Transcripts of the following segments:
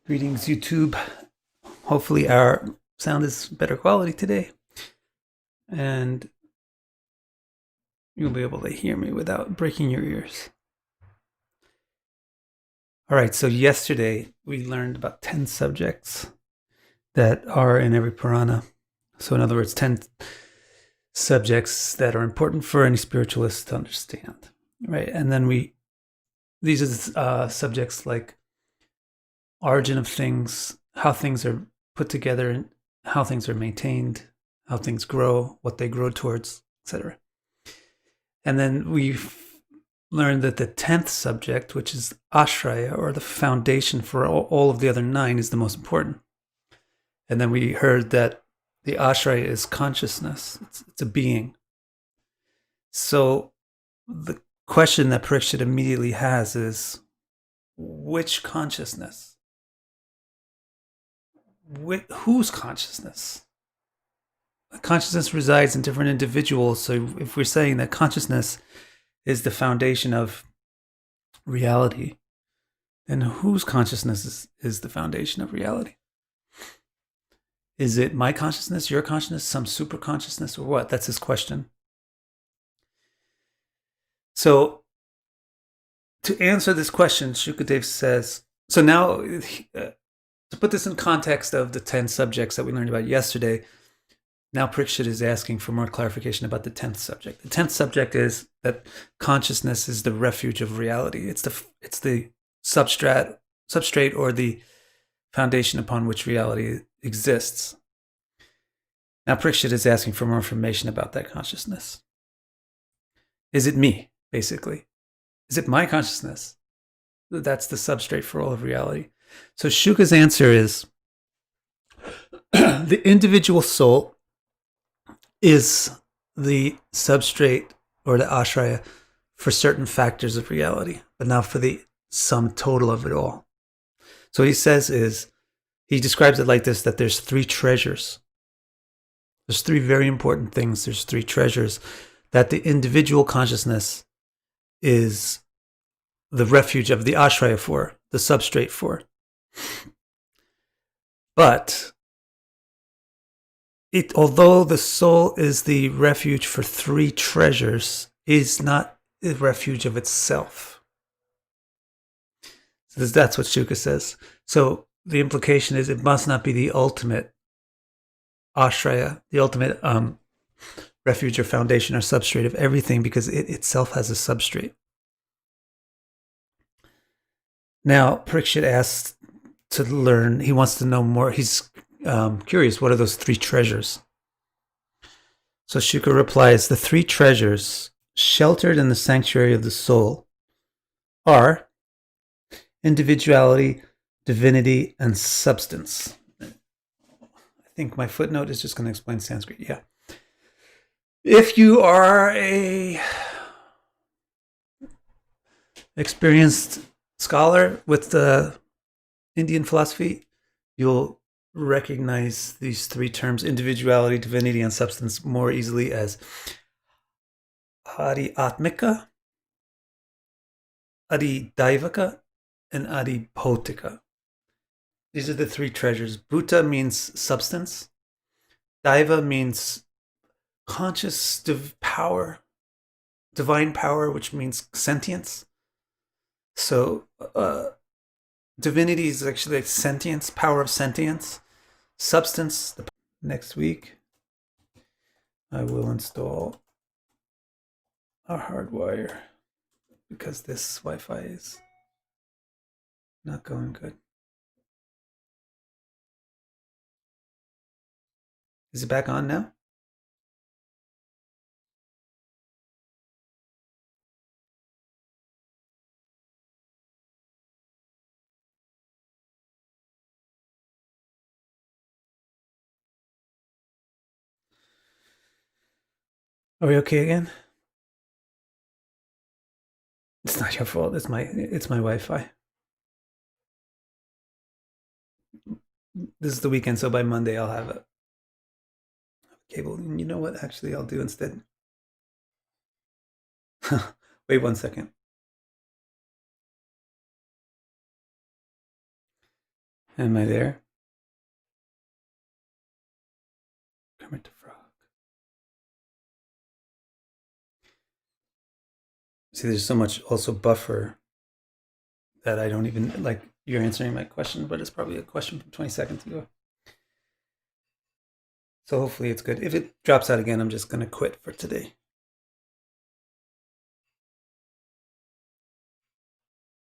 Greetings, YouTube. Hopefully our sound is better quality today, and you'll be able to hear me without breaking your ears. All right, so yesterday we learned about 10 subjects that are in every Purana. So in other words, 10 subjects that are important for any spiritualist to understand, right? And then these are subjects like origin of things, how things are put together, how things are maintained, how things grow, what they grow towards, etc. And then we've learned that the 10th subject, which is Ashraya, or the foundation for all of the other 9, is the most important. And then we heard that the Ashraya is consciousness. It's a being. So the question that Parikshit immediately has is, which consciousness? Whose consciousness? Consciousness resides in different individuals. So if we're saying that consciousness is the foundation of reality, then whose consciousness is the foundation of reality? Is it my consciousness, your consciousness, some super consciousness, or what? That's his question. So to answer this question, Shukadev says, so now to put this in context of the 10 subjects that we learned about yesterday, now Parikshit is asking for more clarification about the 10th subject. The 10th subject is that consciousness is the refuge of reality. It's the substrate or the foundation upon which reality exists. Now Parikshit is asking for more information about that consciousness. Is it me, basically? Is it my consciousness? That's the substrate for all of reality. So Shuka's answer is the individual soul is the substrate or the ashraya for certain factors of reality, but not for the sum total of it all. So he describes it like this, that there's 3 treasures. There's 3 very important things. There's 3 treasures that the individual consciousness is the refuge of the ashraya for, the substrate for. But although the soul is the refuge for 3 treasures, is not the refuge of itself. So that's what Shuka says. So the implication is it must not be the ultimate ashraya, the ultimate refuge or foundation or substrate of everything, because it itself has a substrate. Now, Parikshit asks to learn, he wants to know more. He's curious, what are those 3 treasures? So Shuka replies, the 3 treasures sheltered in the sanctuary of the soul are individuality, divinity, and substance. I think my footnote is just going to explain Sanskrit. Yeah. If you are a experienced scholar with the Indian philosophy, you'll recognize these 3 terms, individuality, divinity, and substance, more easily as Adi Atmika, Adi Daivaka, and Adi Bhautika. These are the 3 treasures. Bhuta means substance. Daiva means conscious power, divine power, which means sentience. So divinity is actually like sentience, power of sentience. Substance, next week, I will install a hardwire because this Wi-Fi is not going good. Is it back on now? Are we okay again? It's not your fault. It's my Wi-Fi. This is the weekend, so by Monday I'll have a cable. And you know what? Actually, I'll do instead. Wait 1 second. Am I there? Kermit the Frog. See, there's so much also buffer that I don't even, like, you're answering my question, but it's probably a question from 20 seconds ago. So hopefully it's good. If it drops out again, I'm just going to quit for today.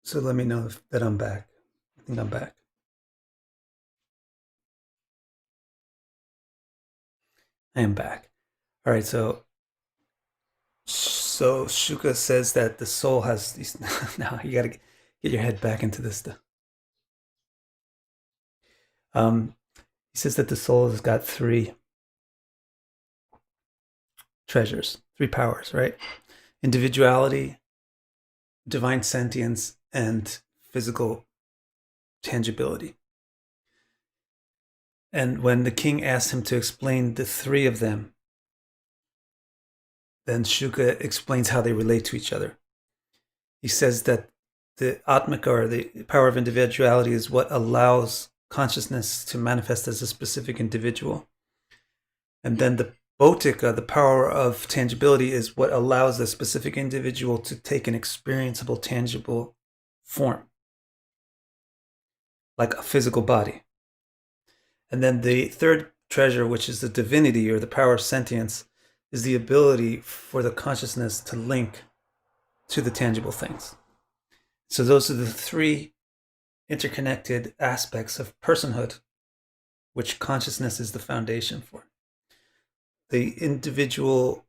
So let me know that I'm back. I think I'm back. I am back. All right, so Shuka says that the soul has these. Now you got to get your head back into this stuff. He says that the soul has got three treasures, three powers, right? Individuality, divine sentience, and physical tangibility. And when the king asked him to explain the three of them, then Shuka explains how they relate to each other. He says that the Atmika, or the power of individuality, is what allows consciousness to manifest as a specific individual. And then the Bhotika, the power of tangibility, is what allows a specific individual to take an experienceable, tangible form, like a physical body. And then the third treasure, which is the divinity, or the power of sentience, is the ability for the consciousness to link to the tangible things. So those are the three interconnected aspects of personhood, which consciousness is the foundation for. The individual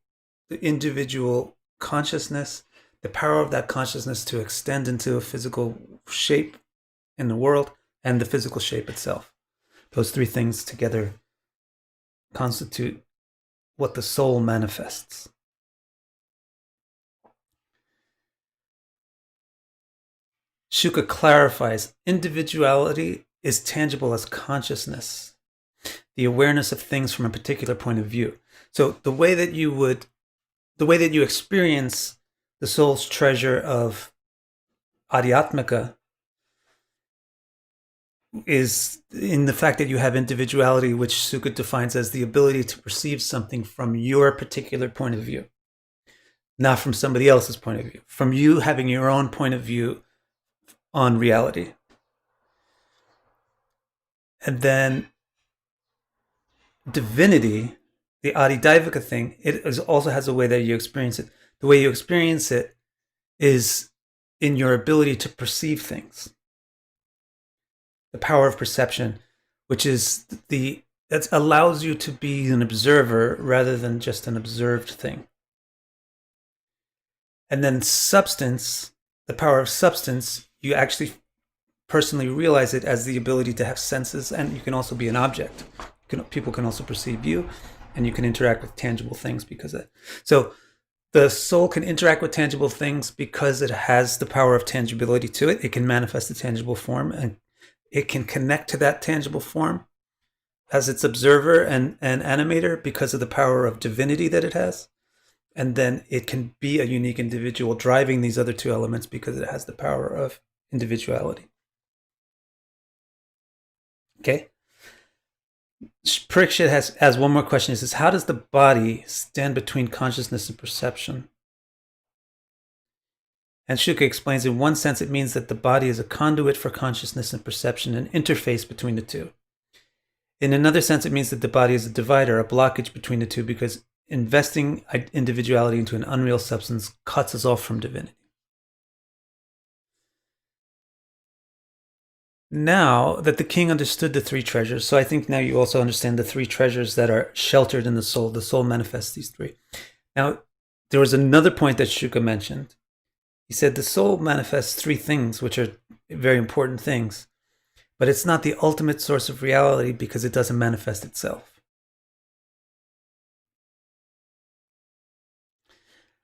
consciousness, the power of that consciousness to extend into a physical shape in the world, and the physical shape itself. Those three things together constitute what the soul manifests. Shuka clarifies individuality is tangible as consciousness, the awareness of things from a particular point of view. So the way that you experience the soul's treasure of Adhyatmika is in the fact that you have individuality, which Sukha defines as the ability to perceive something from your particular point of view, not from somebody else's point of view, from you having your own point of view on reality. And then divinity, the Adidaivika thing, it also has a way that you experience it. The way you experience it is in your ability to perceive things. The power of perception, which is that allows you to be an observer rather than just an observed thing. And then substance, the power of substance, you actually personally realize it as the ability to have senses, and you can also be an object. People can also perceive you, and you can interact with tangible things because of it. So the soul can interact with tangible things because it has the power of tangibility to it. It can manifest a tangible form, and it can connect to that tangible form as its observer and animator because of the power of divinity that it has. And then it can be a unique individual driving these other two elements because it has the power of individuality. Okay? Parikshit has one more question. He says, how does the body stand between consciousness and perception? And Shuka explains, in one sense, it means that the body is a conduit for consciousness and perception, an interface between the two. In another sense, it means that the body is a divider, a blockage between the two, because investing individuality into an unreal substance cuts us off from divinity. Now that the king understood the three treasures, so I think now you also understand the three treasures that are sheltered in the soul. The soul manifests these three. Now, there was another point that Shuka mentioned. He said the soul manifests three things, which are very important things, but it's not the ultimate source of reality because it doesn't manifest itself.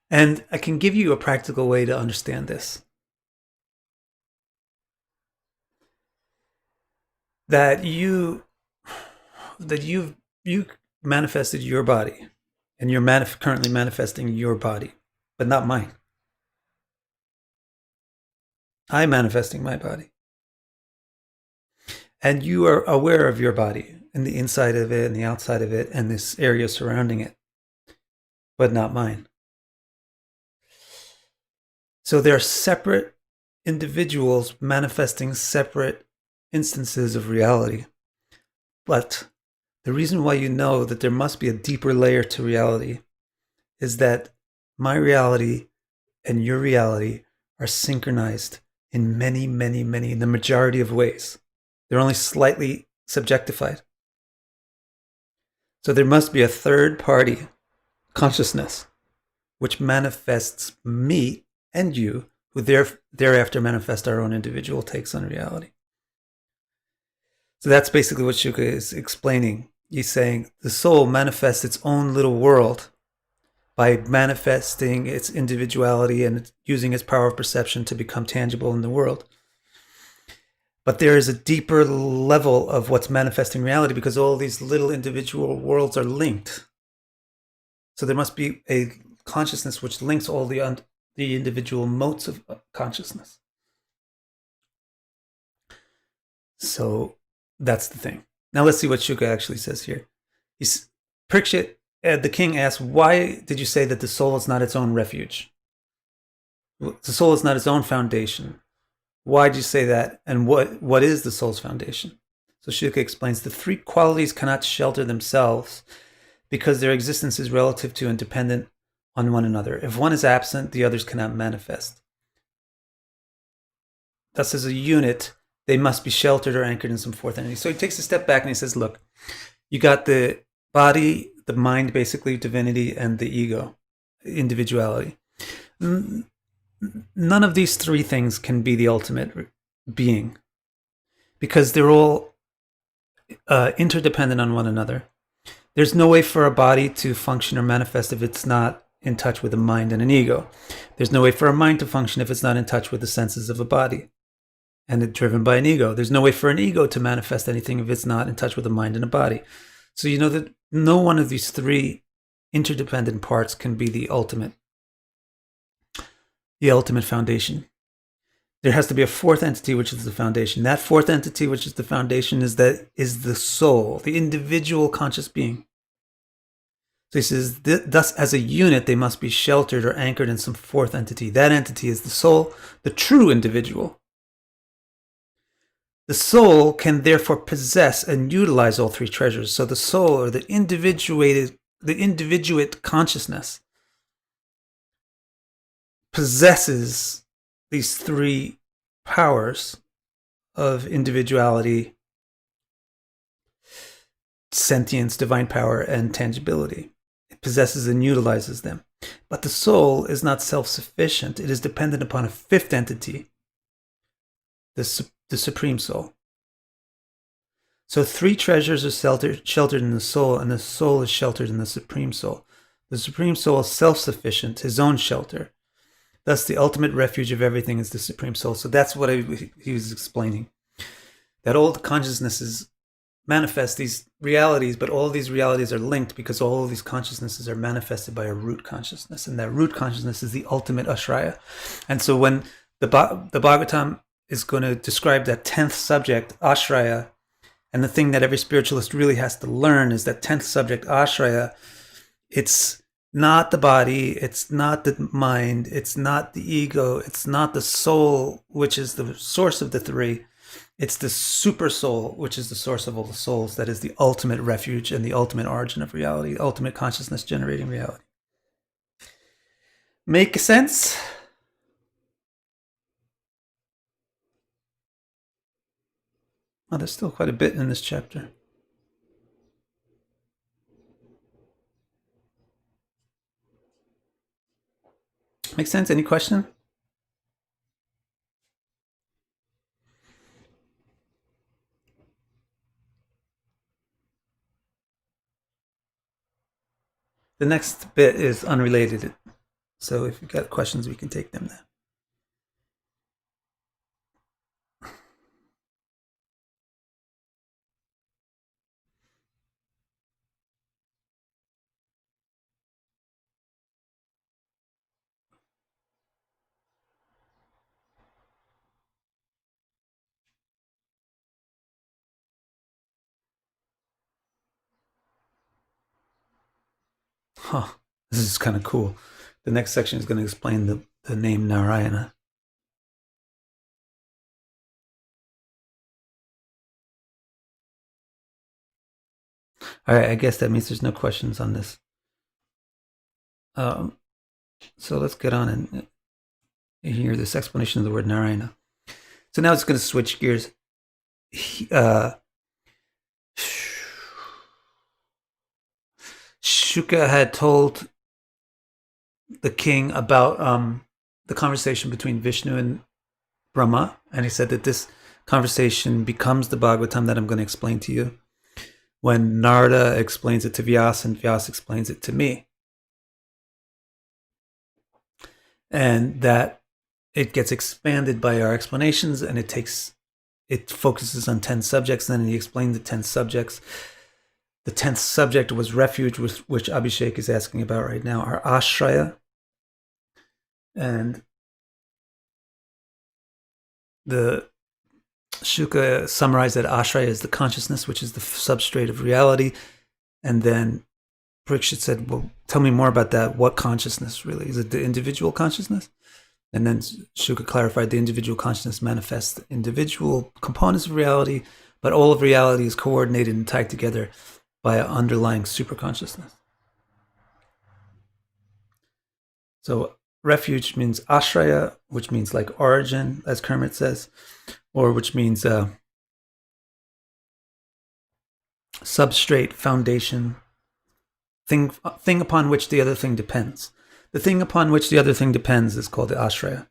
And I can give you a practical way to understand this. That you manifested your body, and you're currently manifesting your body, but not mine. I'm manifesting my body. And you are aware of your body and the inside of it and the outside of it and this area surrounding it, but not mine. So they're separate individuals manifesting separate instances of reality. But the reason why you know that there must be a deeper layer to reality is that my reality and your reality are synchronized in many, many, many, in the majority of ways. They're only slightly subjectified. So there must be a third party consciousness which manifests me and you, who thereafter manifest our own individual takes on reality. So that's basically what Shuka is explaining. He's saying the soul manifests its own little world by manifesting its individuality and using its power of perception to become tangible in the world. But there is a deeper level of what's manifesting reality because all these little individual worlds are linked. So there must be a consciousness which links all the individual modes of consciousness. So that's the thing. Now let's see what Shuka actually says here. Parikshit, the king asks, why did you say that the soul is not its own refuge? The soul is not its own foundation. Why did you say that? And what is the soul's foundation? So Shuka explains the three qualities cannot shelter themselves because their existence is relative to and dependent on one another. If one is absent, the others cannot manifest. Thus, as a unit, they must be sheltered or anchored in some fourth entity. So he takes a step back and he says, look, you got the body, the mind, basically, divinity, and the ego, individuality. None of these three things can be the ultimate being because they're all interdependent on one another. There's no way for a body to function or manifest if it's not in touch with a mind and an ego. There's no way for a mind to function if it's not in touch with the senses of a body and it's driven by an ego. There's no way for an ego to manifest anything if it's not in touch with a mind and a body. So you know that no one of these three interdependent parts can be the ultimate foundation. There has to be a fourth entity, which is the foundation. That fourth entity, which is the foundation, is the soul, the individual conscious being. So he says, thus, as a unit, they must be sheltered or anchored in some fourth entity. That entity is the soul, the true individual. The soul can therefore possess and utilize all three treasures. So the soul, or the individuate consciousness, possesses these three powers of individuality, sentience, divine power, and tangibility. It possesses and utilizes them. But the soul is not self-sufficient. It is dependent upon a fifth entity, the Supreme Soul. So three treasures are sheltered in the soul, and the soul is sheltered in the Supreme Soul. The Supreme Soul is self-sufficient, his own shelter. Thus, the ultimate refuge of everything is the Supreme Soul. So that's what he was explaining. That all the consciousnesses manifest these realities, but all these realities are linked because all of these consciousnesses are manifested by a root consciousness. And that root consciousness is the ultimate Ashraya. And so when the Bhagavatam is going to describe that 10th subject, Ashraya, and the thing that every spiritualist really has to learn is that 10th subject, Ashraya, it's not the body, it's not the mind, it's not the ego, it's not the soul, which is the source of the three. It's the super soul, which is the source of all the souls, that is the ultimate refuge and the ultimate origin of reality, ultimate consciousness generating reality. Make sense? Oh, there's still quite a bit in this chapter. Make sense? Any question? The next bit is unrelated. So if you've got questions, we can take them now. This is kind of cool. The next section is going to explain the name Narayana. All right, I guess that means there's no questions on this. So let's get on and hear this explanation of the word Narayana. So now it's going to switch gears. Shuka had told the king about the conversation between Vishnu and Brahma, and he said that this conversation becomes the Bhagavatam that I'm going to explain to you when Narada explains it to Vyasa and Vyasa explains it to me. And that it gets expanded by our explanations, and it focuses on 10 subjects, and then he explained the 10 subjects. The 10th subject was refuge, which Abhishek is asking about right now, our ashraya. And the Shuka summarized that ashraya is the consciousness, which is the substrate of reality. And then Parikshit said, well, tell me more about that. What consciousness really? Is it the individual consciousness? And then Shuka clarified the individual consciousness manifests the individual components of reality, but all of reality is coordinated and tied together by an underlying superconsciousness. So refuge means ashraya, which means like origin, as Kermit says, or which means substrate, foundation, thing upon which the other thing depends. The thing upon which the other thing depends is called the ashraya.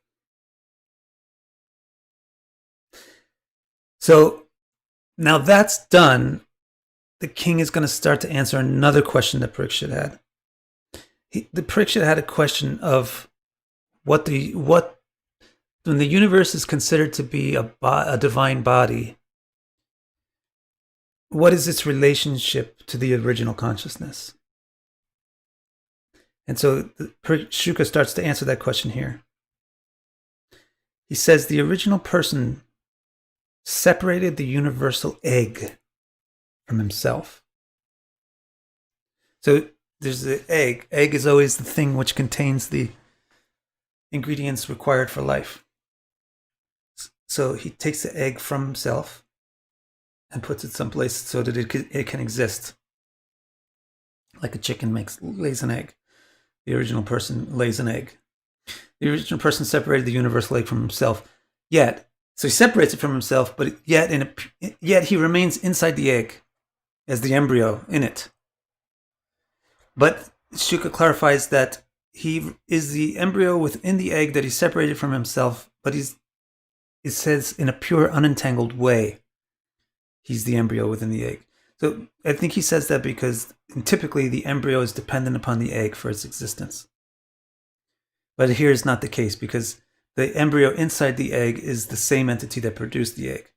So now that's done, the king is going to start to answer another question that Parikshit had. The Parikshit had a question of when the universe is considered to be a divine body, what is its relationship to the original consciousness? And so Shuka starts to answer that question here. He says the original person separated the universal egg from himself. So there's the egg. Egg is always the thing which contains the ingredients required for life. So he takes the egg from himself and puts it someplace so that it can exist. Like a chicken lays an egg. The original person lays an egg. The original person separated the universal egg from himself. So he separates it from himself, but yet he remains inside the egg as the embryo in it. But Shuka clarifies that he is the embryo within the egg that he separated from himself, but it says in a pure, unentangled way, he's the embryo within the egg. So I think he says that because typically the embryo is dependent upon the egg for its existence. But here is not the case, because the embryo inside the egg is the same entity that produced the egg.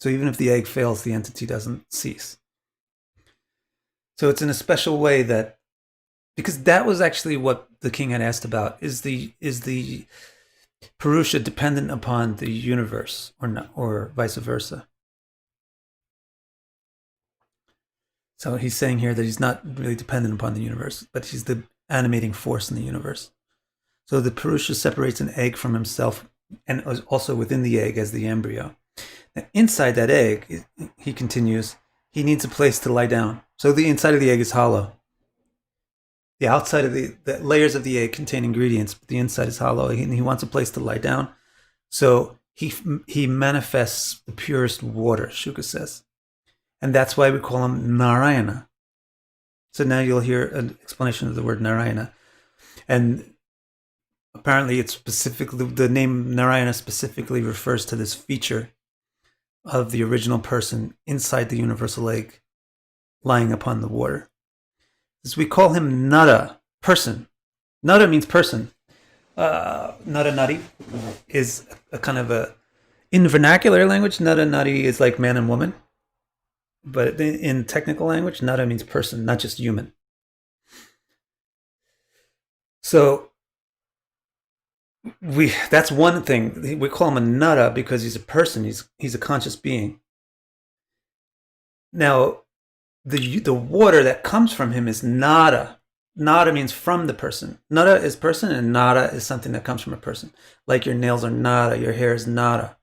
So even if the egg fails, the entity doesn't cease. So it's in a special way that, because that was actually what the king had asked about, is the Purusha dependent upon the universe or not, or vice versa? So he's saying here that he's not really dependent upon the universe, but he's the animating force in the universe. So the Purusha separates an egg from himself and also within the egg as the embryo. Now, inside that egg, he continues, he needs a place to lie down. So the inside of the egg is hollow. The outside of the layers of the egg contain ingredients, but the inside is hollow, and he wants a place to lie down. So he manifests the purest water, Shuka says. And that's why we call him Narayana. So now you'll hear an explanation of the word Narayana. And apparently it's specifically, the name Narayana specifically refers to this feature of the original person inside the universal egg, lying upon the water. As we call him Nara, person. Nara means person. Nara Nari is a kind of a, in vernacular language, Nara Nari is like man and woman. But in technical language, Nara means person, not just human. So that's one thing. We call him a Nara because he's a person, he's a conscious being. Now, the water that comes from him is Nara. nada means from the person. Nada is person, and nada is something that comes from a person. Like your nails are nada, your hair is nada.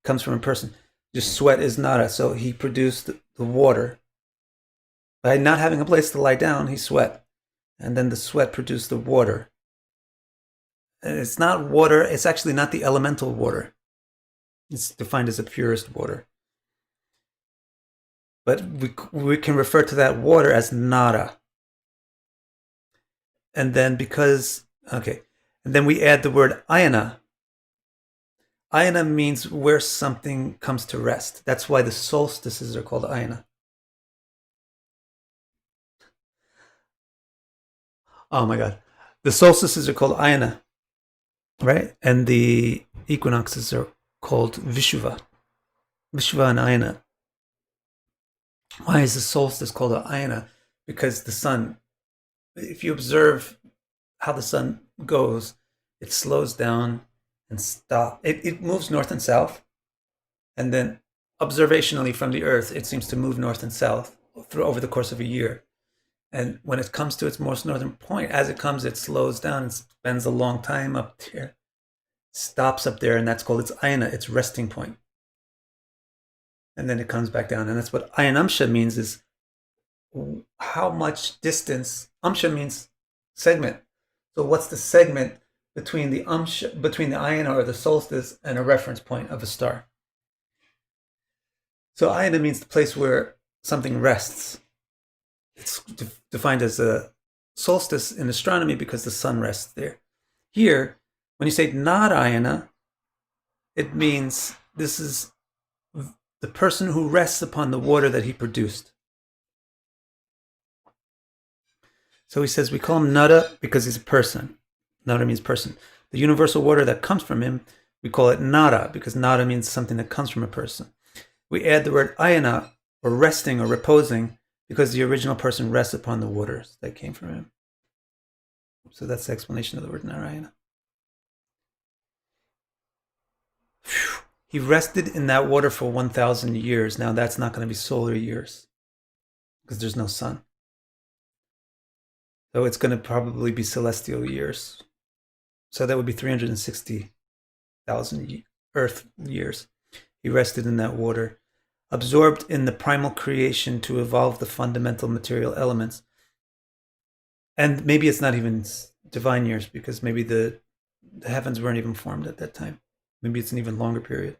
Comes from a person. Your sweat is nada. So he produced the water. By not having a place to lie down, he sweat. And then the sweat produced the water. And it's not water, it's actually not the elemental water. It's defined as the purest water. But we can refer to that water as nada. And then and then we add the word ayana. Ayana means where something comes to rest. That's why the solstices are called ayana. Oh my God. The solstices are called ayana, right? And the equinoxes are called vishuva. Vishuva and ayana. Why is the solstice called an ayana? Because the sun, if you observe how the sun goes, it slows down and stops. It moves north and south. And then observationally from the earth, it seems to move north and south over the course of a year. And when it comes to its most northern point, as it comes, it slows down and spends a long time up there, stops up there, and that's called its ayana, its resting point. And then it comes back down. And that's what ayanamsha means, is how much distance. Amsha means segment. So what's the segment between the ayana or the solstice and a reference point of a star? So ayana means the place where something rests. It's defined as a solstice in astronomy because the sun rests there. Here, when you say Narayana, it means this is the person who rests upon the water that he produced. So he says we call him Nara because he's a person. Nara means person. The universal water that comes from him, we call it Nara because Nara means something that comes from a person. We add the word ayana, or resting or reposing, because the original person rests upon the waters that came from him. So that's the explanation of the word Narayana. He rested in that water for 1,000 years. Now that's not going to be solar years because there's no sun. So it's going to probably be celestial years. So that would be 360,000 Earth years. He rested in that water, absorbed in the primal creation to evolve the fundamental material elements. And maybe it's not even divine years because maybe the heavens weren't even formed at that time. Maybe it's an even longer period.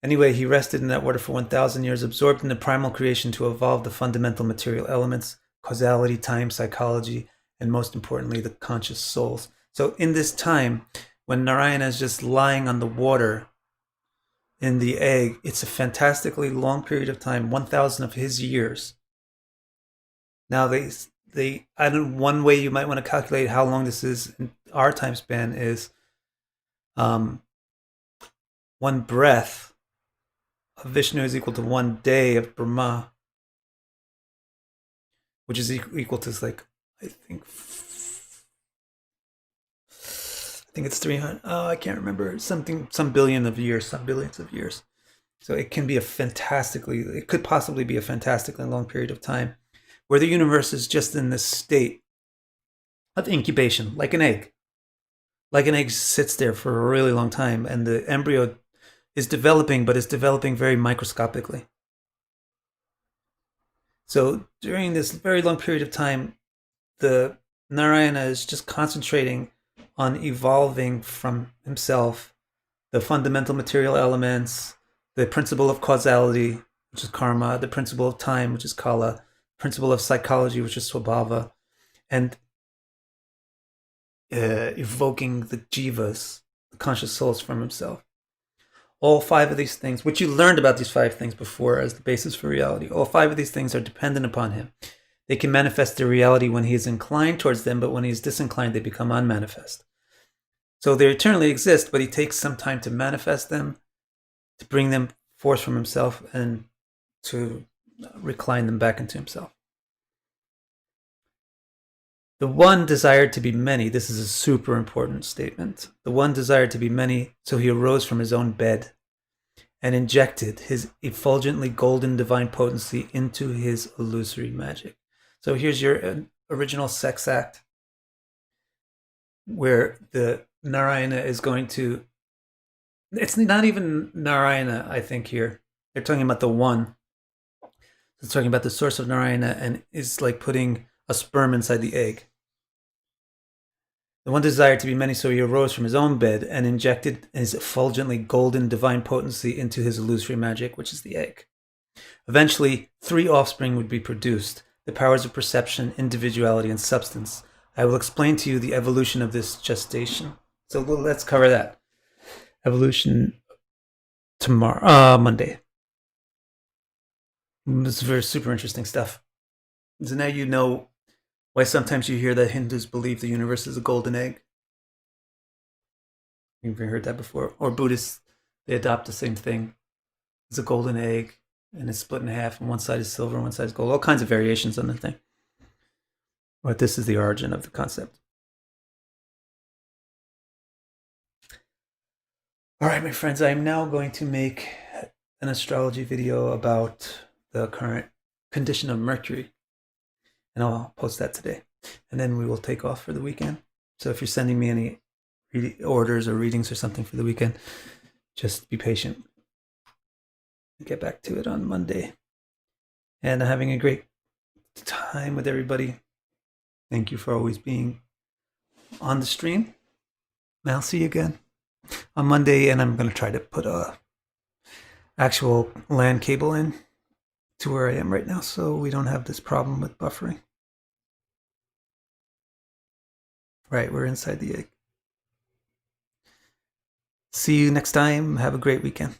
Anyway, he rested in that water for 1,000 years, absorbed in the primal creation to evolve the fundamental material elements, causality, time, psychology, and most importantly, the conscious souls. So in this time, when Narayana is just lying on the water in the egg, it's a fantastically long period of time, 1,000 of his years. Now, one way you might want to calculate how long this is in our time span is one breath of Vishnu is equal to 1 day of Brahma, which is equal to like, I think it's 300. Oh, I can't remember. Some billion of years, some billions of years. So it could possibly be a fantastically long period of time where the universe is just in this state of incubation, like an egg. Like an egg sits there for a really long time, and the embryo is developing, but it's developing very microscopically. So during this very long period of time, the Narayana is just concentrating on evolving from himself the fundamental material elements, the principle of causality, which is karma, the principle of time, which is kala, principle of psychology, which is swabhava, and evoking the jivas, the conscious souls, from himself. All 5 of these things, which you learned about these 5 things before as the basis for reality, all 5 of these things are dependent upon him. They can manifest their reality when he is inclined towards them, but when he is disinclined, they become unmanifest. So they eternally exist, but he takes some time to manifest them, to bring them forth from himself, and to recline them back into himself. The one desired to be many. This is a super important statement. The one desired to be many, so he arose from his own bed and injected his effulgently golden divine potency into his illusory magic. So here's your original sex act, where the Narayana is going to, it's not even Narayana, I think here. They're talking about the one. It's talking about the source of Narayana and is like putting a sperm inside the egg. The one desired to be many, so he arose from his own bed and injected his effulgently golden divine potency into his illusory magic, which is the egg. Eventually, 3 offspring would be produced, the powers of perception, individuality, and substance. I will explain to you the evolution of this gestation. So let's cover that. Evolution tomorrow, Monday. This is very super interesting stuff. So now you know why sometimes you hear that Hindus believe the universe is a golden egg. You've heard that before. Or Buddhists, they adopt the same thing. It's a golden egg, and it's split in half, and one side is silver, and one side is gold. All kinds of variations on the thing. But this is the origin of the concept. All right, my friends, I'm now going to make an astrology video about the current condition of Mercury. And I'll post that today. And then we will take off for the weekend. So if you're sending me any orders or readings or something for the weekend, just be patient. Get back to it on Monday. And having a great time with everybody. Thank you for always being on the stream. And I'll see you again on Monday. And I'm going to try to put a actual LAN cable in to where I am right now, so we don't have this problem with buffering. Right, we're inside the egg. See you next time. Have a great weekend.